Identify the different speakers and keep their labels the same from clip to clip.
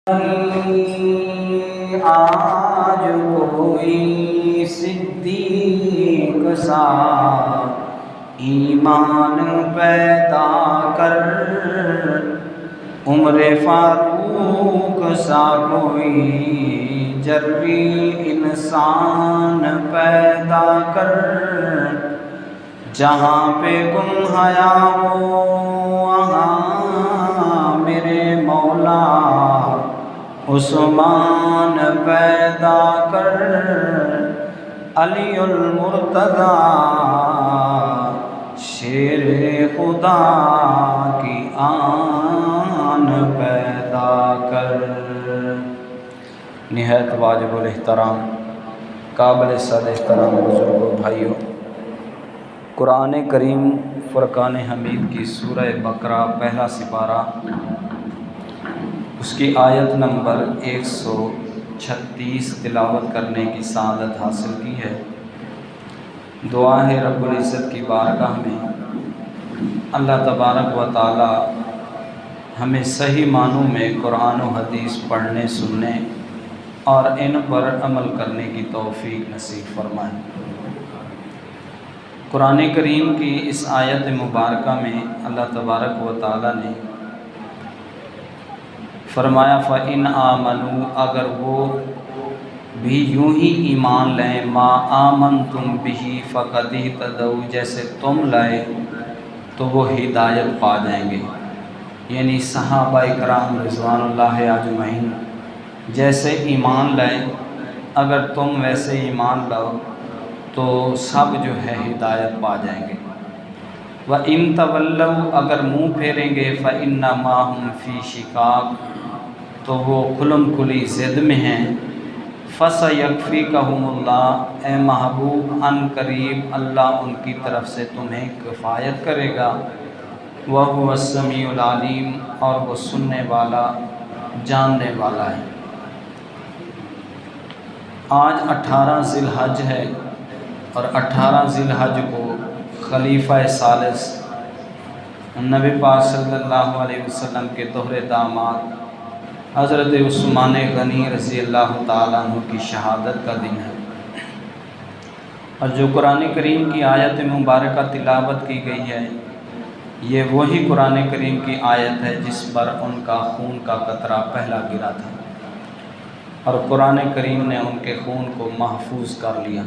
Speaker 1: آج کوئی صدیق سا ایمان پیدا کر، عمر فاروق سا کوئی جری انسان پیدا کر، جہاں پہ گم حیا ہو وہاں میرے مولا عثمان پیدا کر، علی المرتضیٰ شیر خدا کی آن پیدا کر۔ نہایت واجب الاحترام قابل صد احترام بزرگوں بھائیوں، قرآن کریم فرقان حمید کی سورہ بقرہ پہلا سپارہ، اس کی آیت نمبر 136 تلاوت کرنے کی سعادت حاصل کی ہے۔ دعا ہے رب العزت کی بارگاہ میں اللہ تبارک و تعالی ہمیں صحیح معنوں میں قرآن و حدیث پڑھنے سننے اور ان پر عمل کرنے کی توفیق نصیب فرمائے۔ قرآن کریم کی اس آیت مبارکہ میں اللہ تبارک و تعالی نے فرمایا فَإِنْ آمَنُوا، اگر وہ بھی یوں ہی ایمان لیں، مَا آمَنْتُمْ بِهِ فَقَدِ اهْتَدَوْا، جیسے تم لائے تو وہ ہدایت پا جائیں گے۔ یعنی صحابہ کرام رضوان اللہ اجمعین جیسے ایمان لائے، اگر تم ویسے ایمان لاؤ تو سب جو ہے ہدایت پا جائیں گے۔ وَإِن تَوَلَّوْا، اگر منہ پھیریں گے، فَإِنَّمَا هُمْ فِي شِقَاقٍ، تو وہ کھلم کھلی ضد میں ہیں۔ فَسَيَكْفِيكَهُمُ اللَّهُ، اے محبوب ان قریب اللہ ان کی طرف سے تمہیں کفایت کرے گا۔ وَهُوَ السَّمِيعُ الْعَلِيمُ، اور وہ سننے والا جاننے والا ہے۔ آج 18 ذی الحج ہے، اور 18 ذی الحج کو خلیفہ ثالث نبی پاک صلی اللہ علیہ وسلم کے دوہرے داماد حضرت عثمان غنی رضی اللہ تعالیٰ عنہ کی شہادت کا دن ہے، اور جو قرآن کریم کی آیت مبارکہ تلاوت کی گئی ہے، یہ وہی قرآن کریم کی آیت ہے جس پر ان کا خون کا قطرہ پہلا گرا تھا، اور قرآن کریم نے ان کے خون کو محفوظ کر لیا۔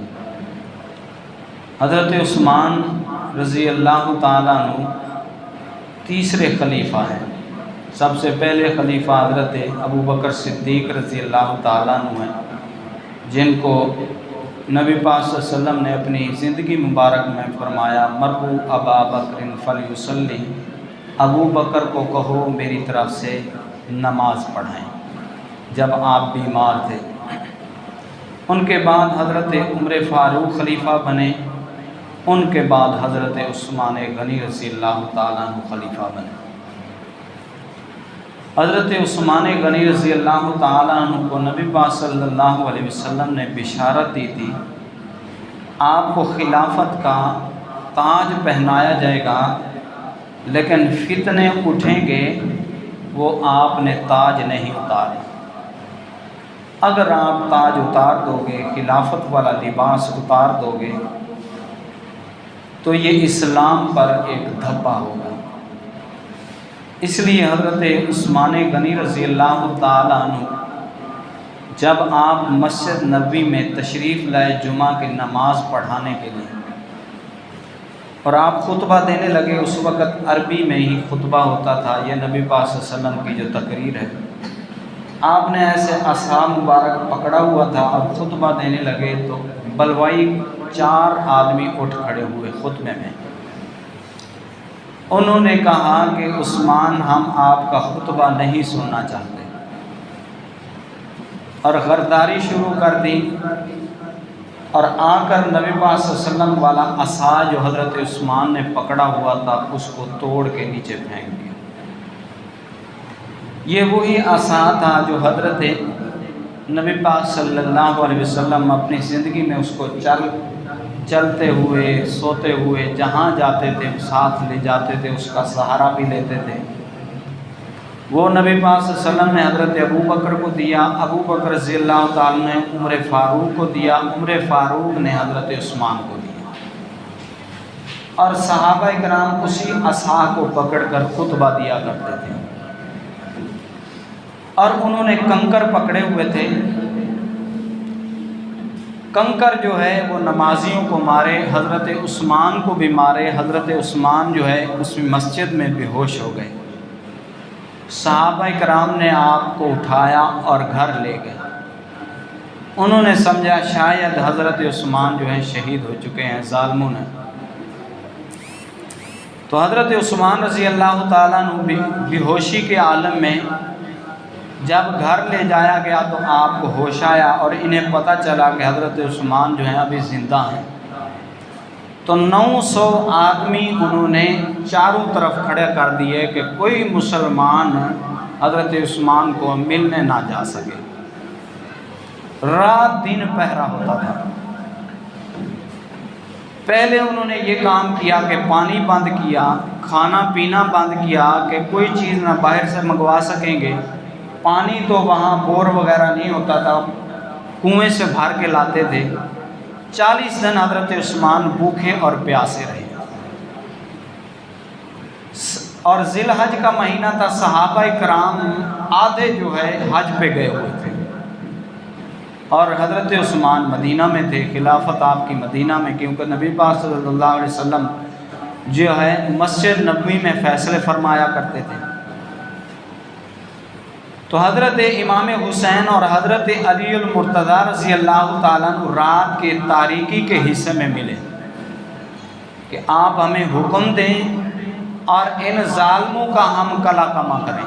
Speaker 1: حضرت عثمان رضی اللہ تعالیٰ عنہ تیسرے خلیفہ ہیں۔ سب سے پہلے خلیفہ حضرت ابو بکر صدیق رضی اللہ تعالیٰ عنہ ہیں، جن کو نبی پاک صلی اللہ علیہ وسلم نے اپنی زندگی مبارک میں فرمایا مروا ابا بکر فلیصلی، ابو بکر کو کہو میری طرف سے نماز پڑھائیں، جب آپ بیمار تھے۔ ان کے بعد حضرت عمر فاروق خلیفہ بنے، ان کے بعد حضرت عثمان غنی رضی اللہ تعالیٰ عنہ خلیفہ بنے۔ حضرت عثمان غنی رضی اللہ تعالیٰ عنہ کو نبی پاک صلی اللہ علیہ وسلم نے بشارت دی تھی، آپ کو خلافت کا تاج پہنایا جائے گا، لیکن فتنے اٹھیں گے، وہ آپ نے تاج نہیں اتارے۔ اگر آپ تاج اتار دو گے، خلافت والا لباس اتار دو گے، تو یہ اسلام پر ایک دھبا ہوگا۔ اس لیے حضرت عثمان غنی رضی اللہ تعالیٰ عنہ جب آپ مسجد نبوی میں تشریف لائے جمعہ کی نماز پڑھانے کے لیے، اور آپ خطبہ دینے لگے، اس وقت عربی میں ہی خطبہ ہوتا تھا، یہ نبی پاک صلی اللہ علیہ وسلم کی جو تقریر ہے، آپ نے ایسے عصا مبارک پکڑا ہوا تھا اور خطبہ دینے لگے تو بلوائی 4 آدمی اٹھ کھڑے ہوئے خطبے میں۔ انہوں نے کہا کہ عثمان ہم آپ کا خطبہ نہیں سننا چاہتے، اور غداری شروع کر دی، اور آ کر نبی پاک صلی اللہ علیہ وسلم والا عصا جو حضرت عثمان نے پکڑا ہوا تھا اس کو توڑ کے نیچے پھینک دیا۔ یہ وہی عصا تھا جو حضرت نبی پاک صلی اللہ علیہ وسلم اپنی زندگی میں اس کو چلتے ہوئے سوتے ہوئے جہاں جاتے تھے ساتھ لے جاتے تھے، اس کا سہارا بھی لیتے تھے۔ وہ نبی پاک صلی اللہ علیہ وسلم نے حضرت ابو بکر کو دیا، ابو بکر رضی اللہ تعالیٰ نے عمر فاروق کو دیا، عمر فاروق نے حضرت عثمان کو دیا، اور صحابہ کرام اسی عصا کو پکڑ کر خطبہ دیا کرتے تھے، اور انہوں نے کنکر پکڑے ہوئے تھے۔ کنکر جو ہے وہ نمازیوں کو مارے، حضرت عثمان کو بھی مارے۔ حضرت عثمان جو ہے اس مسجد میں بے ہوش ہو گئے۔ صحابہ کرام نے آپ کو اٹھایا اور گھر لے گئے۔ انہوں نے سمجھا شاید حضرت عثمان جو ہے شہید ہو چکے ہیں ظالموں نے۔ تو حضرت عثمان رضی اللہ تعالیٰ عنہ بے ہوشی کے عالم میں جب گھر لے جایا گیا تو آپ کو ہوش آیا، اور انہیں پتہ چلا کہ حضرت عثمان جو ہیں ابھی زندہ ہیں۔ تو 900 آدمی انہوں نے چاروں طرف کھڑے کر دیے کہ کوئی مسلمان حضرت عثمان کو ملنے نہ جا سکے۔ رات دن پہرا ہوتا تھا۔ پہلے انہوں نے یہ کام کیا کہ پانی بند کیا، کھانا پینا بند کیا کہ کوئی چیز نہ باہر سے منگوا سکیں گے۔ پانی تو وہاں بور وغیرہ نہیں ہوتا تھا، کنویں سے بھر کے لاتے تھے۔ 40 دن حضرت عثمان بھوکے اور پیاسے رہے، اور ذی الحج کا مہینہ تھا۔ صحابہ کرام آدھے جو ہے حج پہ گئے ہوئے تھے، اور حضرت عثمان مدینہ میں تھے، خلافت آپ کی مدینہ میں، کیونکہ نبی پاک صلی اللہ علیہ وسلم جو ہے مسجد نبوی میں فیصلے فرمایا کرتے تھے۔ تو حضرت امام حسین اور حضرت علی المرتضیٰ رضی اللہ تعالیٰ عنہ رات کے تاریکی کے حصے میں ملے کہ آپ ہمیں حکم دیں اور ان ظالموں کا ہم کلا کما کریں۔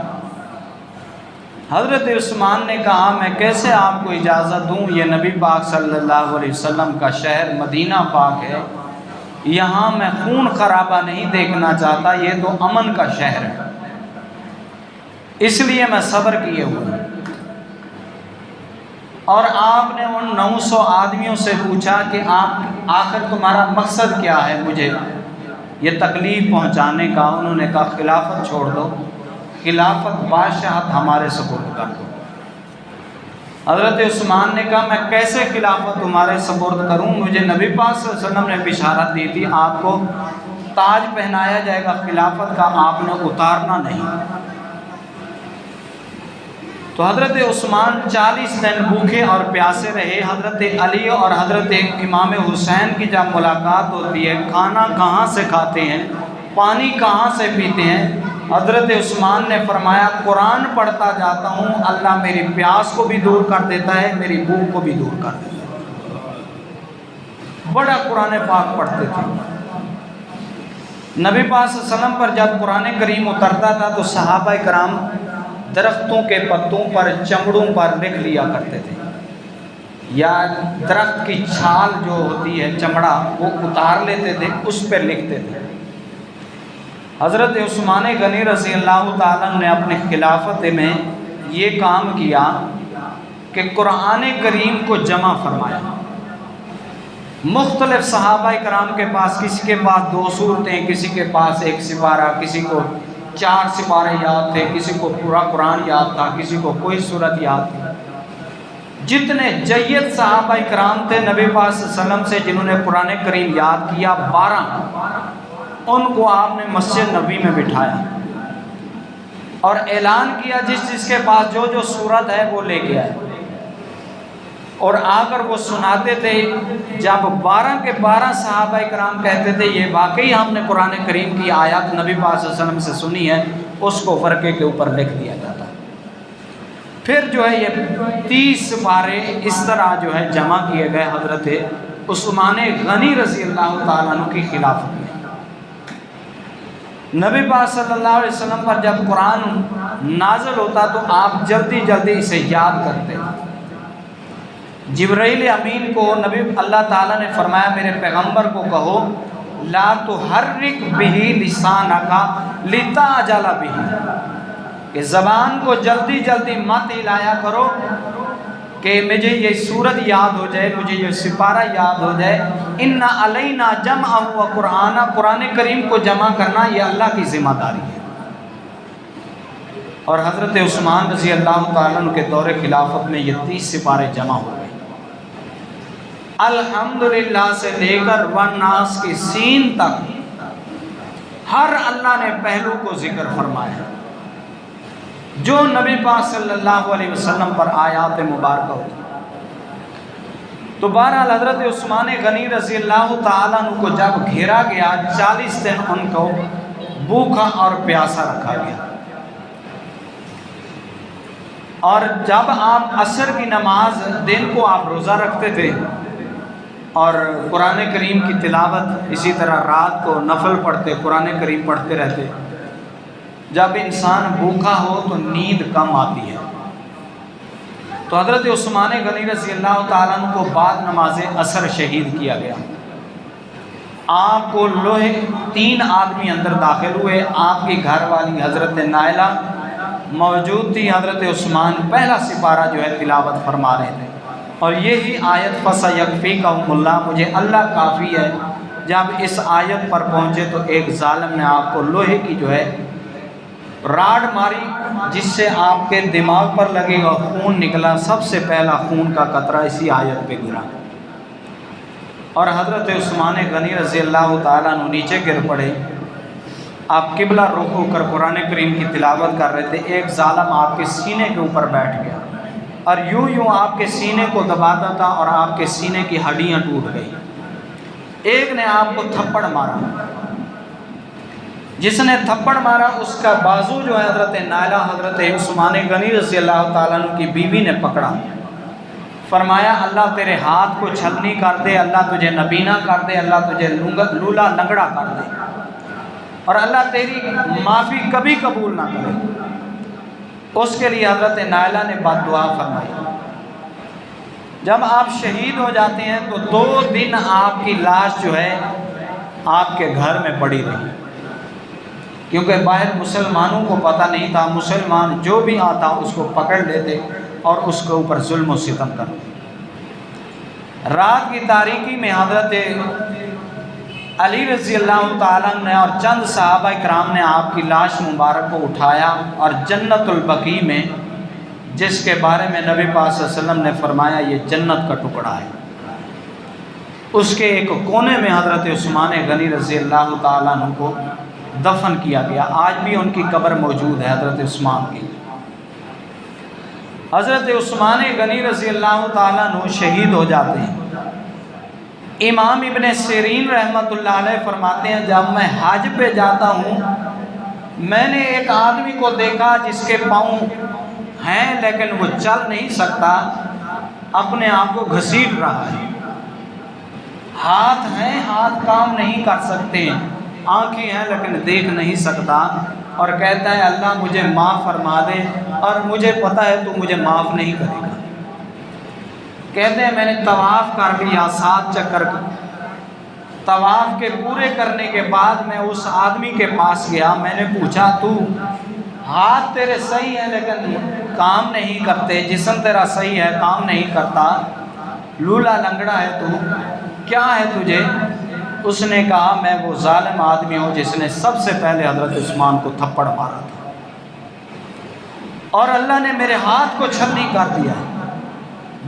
Speaker 1: حضرت عثمان نے کہا میں کیسے آپ کو اجازت دوں، یہ نبی پاک صلی اللہ علیہ وسلم کا شہر مدینہ پاک ہے، یہاں میں خون خرابہ نہیں دیکھنا چاہتا، یہ تو امن کا شہر ہے، اس لیے میں صبر کیے ہوئے۔ اور آپ نے ان 900 آدمیوں سے پوچھا کہ آپ آخر تمہارا مقصد کیا ہے مجھے یہ تکلیف پہنچانے کا؟ انہوں نے کہا خلافت چھوڑ دو، خلافت بادشاہت ہمارے سپرد کر دو۔ حضرت عثمان نے کہا میں کیسے خلافت تمہارے سپرد کروں؟ مجھے نبی پاک صلی اللہ علیہ وسلم نے بشارت دی تھی آپ کو تاج پہنایا جائے گا خلافت کا، آپ نے اتارنا نہیں۔ تو حضرت عثمان 40 دن بھوکے اور پیاسے رہے۔ حضرت علی اور حضرت امام حسین کی جب ملاقات ہوتی ہے، کھانا کہاں سے کھاتے ہیں، پانی کہاں سے پیتے ہیں، حضرت عثمان نے فرمایا قرآن پڑھتا جاتا ہوں، اللہ میری پیاس کو بھی دور کر دیتا ہے، میری بھوک کو بھی دور کر دیتا ہے۔ بڑا قرآن پاک پڑھتے تھے۔ نبی پاک صلی اللہ علیہ وسلم پر جب قرآن کریم اترتا تھا تو صحابہ کرام درختوں کے پتوں پر، چمڑوں پر لکھ لیا کرتے تھے، یا درخت کی چھال جو ہوتی ہے چمڑا وہ اتار لیتے تھے، اس پہ لکھتے تھے۔ حضرت عثمان غنی رضی اللہ تعالیٰ نے اپنے خلافت میں یہ کام کیا کہ قرآن کریم کو جمع فرمایا۔ مختلف صحابہ کرام کے پاس، کسی کے پاس 2 سورتیں، کسی کے پاس 1 سپارہ، کسی کو 4 سپارے یاد تھے، کسی کو پورا قرآن یاد تھا، کسی کو کوئی سورت یاد تھی۔ جتنے جید صحابہ کرام تھے نبی پاک صلی اللہ علیہ وسلم سے جنہوں نے قرآن کریم یاد کیا 12، ان کو آپ نے مسجد نبوی میں بٹھایا اور اعلان کیا جس جس کے پاس جو جو سورت ہے وہ لے کے آئے، اور آ کر وہ سناتے تھے۔ جب 12 کے 12 صحابہ کرام کہتے تھے یہ واقعی ہم نے قرآن کریم کی آیات نبی پاک صلی اللہ علیہ وسلم سے سنی ہے، اس کو ورقے کے اوپر لکھ دیا جاتا۔ پھر جو ہے یہ 30 سپارے اس طرح جو ہے جمع کیے گئے حضرت عثمان غنی رضی اللہ تعالیٰ عنہ کی خلافت میں۔ نبی پاک صلی اللہ علیہ وسلم پر جب قرآن نازل ہوتا تو آپ جلدی جلدی اسے یاد کرتے۔ جبرائیل امین کو نبی اللہ تعالیٰ نے فرمایا میرے پیغمبر کو کہو لا تحرک بہ لسانک لتعجل بہ، کہ زبان کو جلدی جلدی مت ہلایا کرو کہ مجھے یہ سورت یاد ہو جائے، مجھے یہ سپارہ یاد ہو جائے۔ ان علینا جمعہ و قرآن، قرآن کریم کو جمع کرنا یہ اللہ کی ذمہ داری ہے۔ اور حضرت عثمان رضی اللہ تعالیٰ عنہ کے دور خلافت میں یہ 30 سپارے جمع ہو گئے۔ الحمدللہ سے لے کر والناس کی سین تک ہر اللہ نے پہلو کو ذکر فرمایا جو نبی پاک صلی اللہ علیہ وسلم پر آیات مبارکہ ہوتی۔ تو بہرحال حضرت عثمان غنی رضی اللہ تعالیٰ عنہ کو جب گھیرا گیا 40 دن ان کو بھوکا اور پیاسا رکھا گیا، اور جب آپ عصر کی نماز دن کو آپ روزہ رکھتے تھے اور قرآن کریم کی تلاوت، اسی طرح رات کو نفل پڑھتے، قرآن کریم پڑھتے رہتے۔ جب انسان بھوکا ہو تو نیند کم آتی ہے، تو حضرت عثمان غنی رضی اللہ تعالیٰ عنہ کو بعد نماز عصر شہید کیا گیا۔ آپ کو لوہے 3 آدمی اندر داخل ہوئے، آپ کی گھر والی حضرت نائلہ موجود تھی، حضرت عثمان پہلا سپارہ جو ہے تلاوت فرما رہے تھے، اور یہی آیت فَسَيَكْفِيكَهُمُ اللَّهُ، مجھے اللہ کافی ہے۔ جب اس آیت پر پہنچے تو ایک ظالم نے آپ کو لوہے کی جو ہے راڈ ماری، جس سے آپ کے دماغ پر لگے گا، خون نکلا، سب سے پہلا خون کا قطرہ اسی آیت پہ گرا، اور حضرت عثمان غنی رضی اللہ تعالیٰ عنہ نیچے گر پڑے۔ آپ قبلہ رخ ہو کر قرآن کریم کی تلاوت کر رہے تھے، ایک ظالم آپ کے سینے کے اوپر بیٹھ گیا اور یوں یوں آپ کے سینے کو دباتا تھا اور آپ کے سینے کی ہڈیاں ٹوٹ گئی۔ ایک نے آپ کو تھپڑ مارا، جس نے تھپڑ مارا اس کا بازو جو ہے حضرت نائلہ حضرت عثمان غنی رضی اللہ تعالیٰ عنہ کی بیوی نے پکڑا، فرمایا اللہ تیرے ہاتھ کو چھلنی کر دے، اللہ تجھے نبینا کر دے، اللہ تجھے لولا لنگڑا کر دے، اور اللہ تیری معافی کبھی قبول نہ کرے۔ اس کے لیے حضرت نائلہ نے بد دعا فرمائی۔ جب آپ شہید ہو جاتے ہیں تو 2 دن آپ کی لاش جو ہے آپ کے گھر میں پڑی رہی، کیونکہ باہر مسلمانوں کو پتہ نہیں تھا، مسلمان جو بھی آتا اس کو پکڑ لیتے اور اس کے اوپر ظلم و ستم کرتے۔ رات کی تاریکی میں حضرت علی رضی اللہ تعالیٰ نے اور چند صحابہ کرام نے آپ کی لاش مبارک کو اٹھایا اور جنت البقیع میں، جس کے بارے میں نبی پاک صلی اللہ علیہ وسلم نے فرمایا یہ جنت کا ٹکڑا ہے، اس کے ایک کونے میں حضرت عثمان غنی رضی اللہ تعالیٰ عنہ کو دفن کیا گیا۔ آج بھی ان کی قبر موجود ہے حضرت عثمان کی۔ حضرت عثمان غنی رضی اللہ تعالیٰ عنہ شہید ہو جاتے ہیں۔ امام ابن سیرین رحمۃ اللہ علیہ فرماتے ہیں جب میں حج پہ جاتا ہوں میں نے ایک آدمی کو دیکھا جس کے پاؤں ہیں لیکن وہ چل نہیں سکتا، اپنے آپ کو گھسیٹ رہا ہے، ہاتھ ہیں ہاتھ کام نہیں کر سکتے، آنکھیں ہیں لیکن دیکھ نہیں سکتا، اور کہتا ہے اللہ مجھے معاف فرما دے، اور مجھے پتہ ہے تو مجھے معاف نہیں کرے گا۔ کہتے ہیں میں نے طواف کر لیا 7 چکر، طواف کے پورے کرنے کے بعد میں اس آدمی کے پاس گیا، میں نے پوچھا تو ہاتھ تیرے صحیح ہیں لیکن کام نہیں کرتے، جسم تیرا صحیح ہے کام نہیں کرتا، لولا لنگڑا ہے تو کیا ہے تجھے؟ اس نے کہا میں وہ ظالم آدمی ہوں جس نے سب سے پہلے حضرت عثمان کو تھپڑ مارا تھا، اور اللہ نے میرے ہاتھ کو چھلنی کر دیا،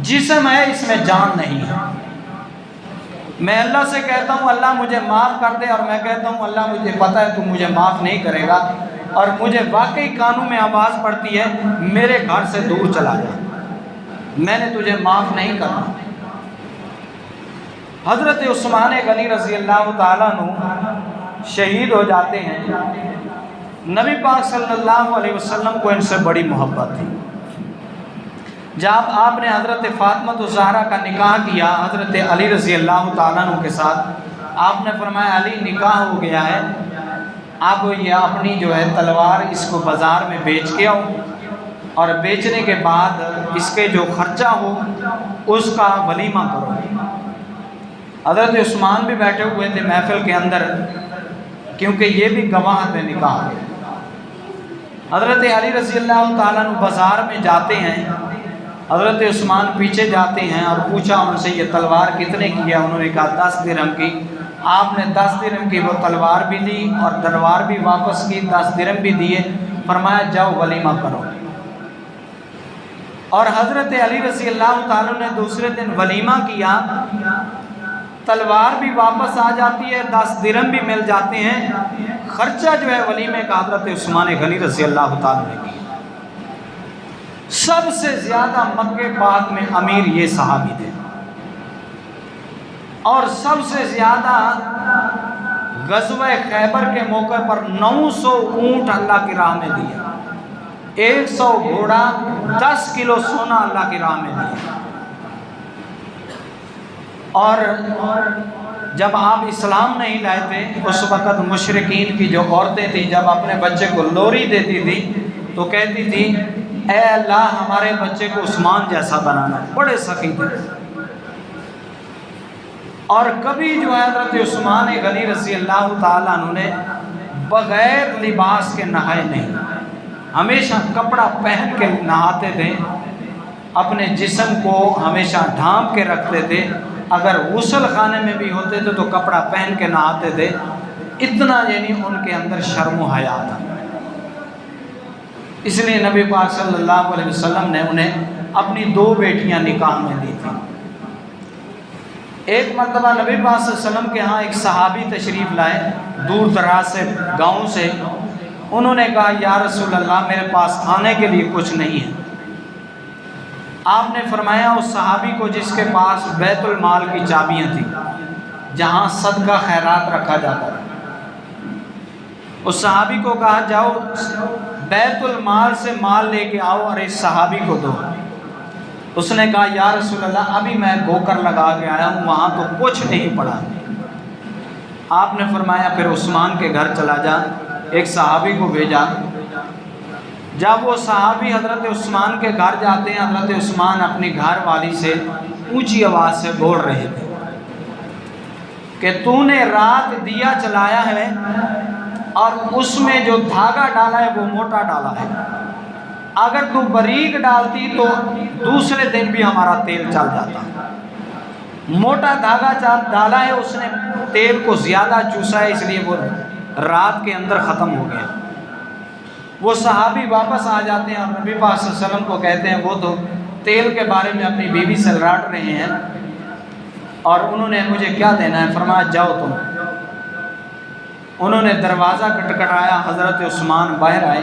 Speaker 1: جسم ہے اس میں جان نہیں ہے۔ میں اللہ سے کہتا ہوں اللہ مجھے معاف کر دے، اور میں کہتا ہوں اللہ مجھے پتہ ہے تو مجھے معاف نہیں کرے گا، اور مجھے واقعی کانوں میں آواز پڑتی ہے میرے گھر سے دور چلا جا، میں نے تجھے معاف نہیں کرنا۔ حضرت عثمان غنی رضی اللہ تعالیٰ عنہ شہید ہو جاتے ہیں۔ نبی پاک صلی اللہ علیہ وسلم کو ان سے بڑی محبت تھی۔ جب آپ نے حضرت فاطمہ الزہرا کا نکاح کیا حضرت علی رضی اللہ تعالیٰ عنہ کے ساتھ، آپ نے فرمایا علی نکاح ہو گیا ہے، آپ یہ اپنی جو ہے تلوار اس کو بازار میں بیچ کے آؤ، اور بیچنے کے بعد اس کے جو خرچہ ہو اس کا ولیمہ کرو۔ حضرت عثمان بھی بیٹھے ہوئے تھے محفل کے اندر، کیونکہ یہ بھی گواہ تھے نکاح کے۔ حضرت علی رضی اللہ تعالیٰ عنہ بازار میں جاتے ہیں، حضرت عثمان پیچھے جاتے ہیں اور پوچھا ان سے یہ تلوار کتنے کی ہے؟ انہوں نے کہا 10 درہم کی۔ آپ نے 10 درہم کی وہ تلوار بھی دی اور تلوار بھی واپس کی، 10 درہم بھی دیے، فرمایا جاؤ ولیمہ کرو۔ اور حضرت علی رضی اللہ تعالیٰ نے دوسرے دن ولیمہ کیا، تلوار بھی واپس آ جاتی ہے، 10 درہم بھی مل جاتے ہیں، خرچہ جو ہے ولیمے کا حضرت عثمان غنی رضی اللہ تعالیٰ نے کیا۔ سب سے زیادہ مکہ پاک میں امیر یہ صحابی تھے، اور سب سے زیادہ غزوہ خیبر کے موقع پر 900 اونٹ اللہ کی راہ میں دیا، 100 گھوڑا، 10 کلو سونا اللہ کی راہ میں دیا۔ اور جب آپ اسلام نہیں لائے تھے اس وقت مشرکین کی جو عورتیں تھیں جب اپنے بچے کو لوری دیتی تھی تو کہتی تھی اے اللہ ہمارے بچے کو عثمان جیسا بنانا، بڑے سخی تھے۔ اور کبھی جو ہے حضرت عثمان غنی رضی اللہ تعالیٰ عنہ نے بغیر لباس کے نہائے نہیں، ہمیشہ کپڑا پہن کے نہاتے تھے، اپنے جسم کو ہمیشہ ڈھانپ کے رکھتے تھے، اگر غسل خانے میں بھی ہوتے تھے تو کپڑا پہن کے نہاتے تھے، اتنا یعنی ان کے اندر شرم و حیا تھا۔ اس لیے نبی پاک صلی اللہ علیہ وسلم نے انہیں اپنی 2 بیٹیاں نکاح میں دی تھیں۔ ایک مرتبہ نبی پاک صلی اللہ علیہ وسلم کے ہاں ایک صحابی تشریف لائے دور دراز سے گاؤں سے، انہوں نے کہا یا رسول اللہ میرے پاس کھانے کے لیے کچھ نہیں ہے۔ آپ نے فرمایا اس صحابی کو جس کے پاس بیت المال کی چابیاں تھیں جہاں صدقہ خیرات رکھا جاتا ہے، اس صحابی کو کہا جاؤ بیت المال سے مال لے کے آؤ اور اس صحابی کو دو۔ اس نے کہا یا رسول اللہ ابھی میں گوکر لگا کے آیا ہوں، وہاں تو کچھ نہیں پڑا۔ آپ نے فرمایا پھر عثمان کے گھر چلا جا، ایک صحابی کو بھیجا۔ جب وہ صحابی حضرت عثمان کے گھر جاتے ہیں، حضرت عثمان اپنی گھر والی سے اونچی آواز سے بول رہے تھے کہ تو نے رات دیا چلایا ہے اور اس میں جو دھاگا ڈالا ہے وہ موٹا ڈالا ہے، اگر تو باریک ڈالتی تو دوسرے دن بھی ہمارا تیل چل جاتا۔ موٹا دھاگا ڈالا ہے، اس نے تیل کو زیادہ چوسا ہے، اس لیے وہ رات کے اندر ختم ہو گیا۔ وہ صحابی واپس آ جاتے ہیں اور نبی پاک صلی اللہ علیہ وسلم کو کہتے ہیں وہ تو تیل کے بارے میں اپنی بیوی سے لڑ رہے ہیں اور انہوں نے مجھے کیا دینا ہے، فرمایا جاؤ تم۔ انہوں نے دروازہ کٹکھٹایا، حضرت عثمان باہر آئے۔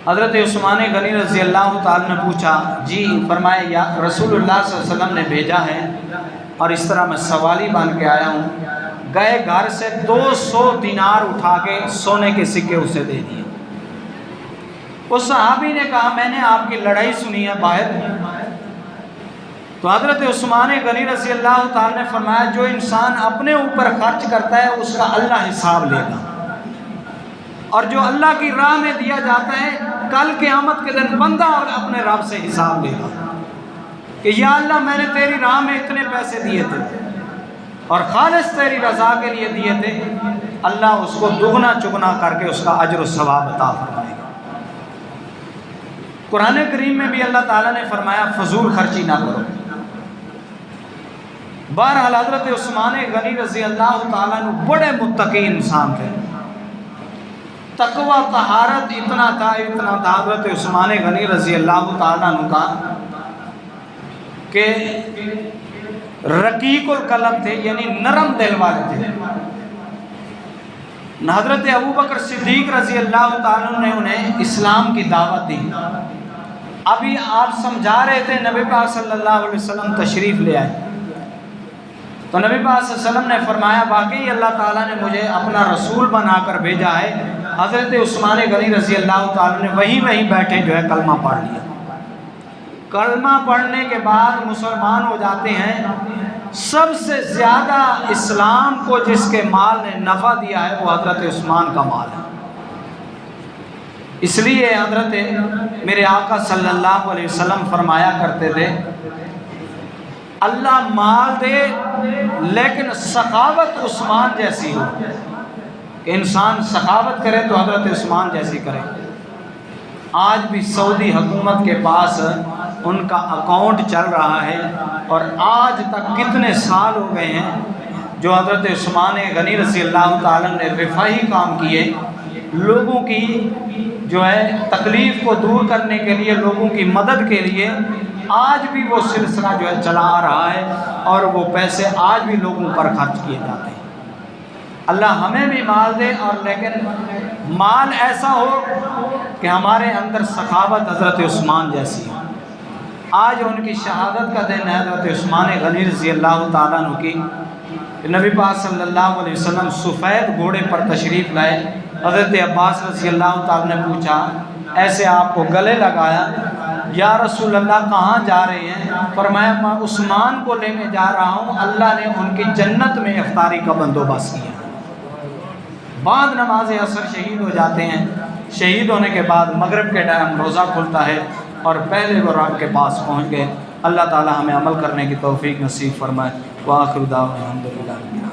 Speaker 1: حضرت عثمان غنی رضی اللہ تعالیٰ نے پوچھا جی، فرمایا یا رسول اللہ صلی اللہ علیہ وسلم نے بھیجا ہے اور اس طرح میں سوالی بن کے آیا ہوں۔ گئے گھر سے 200 دینار اٹھا کے سونے کے سکے اسے دے دیے۔ اس صحابی نے کہا میں نے آپ کی لڑائی سنی ہے باہر، تو حضرت عثمان غنی رضی اللہ تعالیٰ نے فرمایا جو انسان اپنے اوپر خرچ کرتا ہے اس کا اللہ حساب لے گا، اور جو اللہ کی راہ میں دیا جاتا ہے کل قیامت کے دن بندہ اپنے رب سے حساب لے گا کہ یا اللہ میں نے تیری راہ میں اتنے پیسے دیے تھے اور خالص تیری رضا کے لیے دیے تھے، اللہ اس کو دگنا چگنا کر کے اس کا اجر و ثواب عطا فرمائے گا۔ قرآن کریم میں بھی اللہ تعالیٰ نے فرمایا فضول خرچی نہ کرو۔ بہرحال حضرت عثمان غنی رضی اللہ تعالیٰ عنہ بڑے متقی انسان تھے، تقوی طہارت اتنا تھا حضرت عثمان غنی رضی اللہ تعالیٰ عنہ کا کہ رقیق القلب تھے، یعنی نرم دل والے تھے۔ حضرت ابوبکر صدیق رضی اللہ تعالیٰ عنہ نے انہیں اسلام کی دعوت دی۔ ابھی آپ سمجھا رہے تھے، نبی پاک صلی اللہ علیہ وسلم تشریف لے آئے تو نبی پاک صلی اللہ علیہ وسلم نے فرمایا واقعی اللہ تعالیٰ نے مجھے اپنا رسول بنا کر بھیجا ہے۔ حضرت عثمان غنی رضی اللہ تعالیٰ نے وہیں بیٹھے جو ہے کلمہ پڑھ لیا۔ کلمہ پڑھنے کے بعد مسلمان ہو جاتے ہیں۔ سب سے زیادہ اسلام کو جس کے مال نے نفع دیا ہے وہ حضرت عثمان کا مال ہے۔ اس لیے حضرت میرے آقا صلی اللہ علیہ وسلم فرمایا کرتے تھے اللہ مال دے لیکن سخاوت عثمان جیسی ہو، کہ انسان سخاوت کرے تو حضرت عثمان جیسی کرے۔ آج بھی سعودی حکومت کے پاس ان کا اکاؤنٹ چل رہا ہے اور آج تک کتنے سال ہو گئے ہیں جو حضرت عثمان غنی رضی اللہ تعالیٰ نے رفاہی کام کیے، لوگوں کی جو ہے تکلیف کو دور کرنے کے لیے، لوگوں کی مدد کے لیے آج بھی وہ سلسلہ جو ہے چلا آ رہا ہے، اور وہ پیسے آج بھی لوگوں پر خرچ کیے جاتے ہیں۔ اللہ ہمیں بھی مال دے، اور لیکن مال ایسا ہو کہ ہمارے اندر سخاوت حضرت عثمان جیسی ہو۔ آج ان کی شہادت کا دن ہے، حضرت عثمان غنی رضی اللہ تعالیٰ عنہ کی۔ نبی پاک صلی اللہ علیہ وسلم سفید گھوڑے پر تشریف لائے۔ حضرت عباس رضی اللہ تعالیٰ نے پوچھا، ایسے آپ کو گلے لگایا، یا رسول اللہ کہاں جا رہے ہیں؟ فرمایا میں عثمان کو لینے جا رہا ہوں، اللہ نے ان کی جنت میں افطاری کا بندوبست کیا۔ بعد نماز عصر شہید ہو جاتے ہیں، شہید ہونے کے بعد مغرب کے ٹائم روزہ کھلتا ہے، اور پہلے وہ رب کے پاس پہنچ گئے۔ اللہ تعالی ہمیں عمل کرنے کی توفیق نصیب فرمائے۔ وآخر دعوانا الحمدللہ۔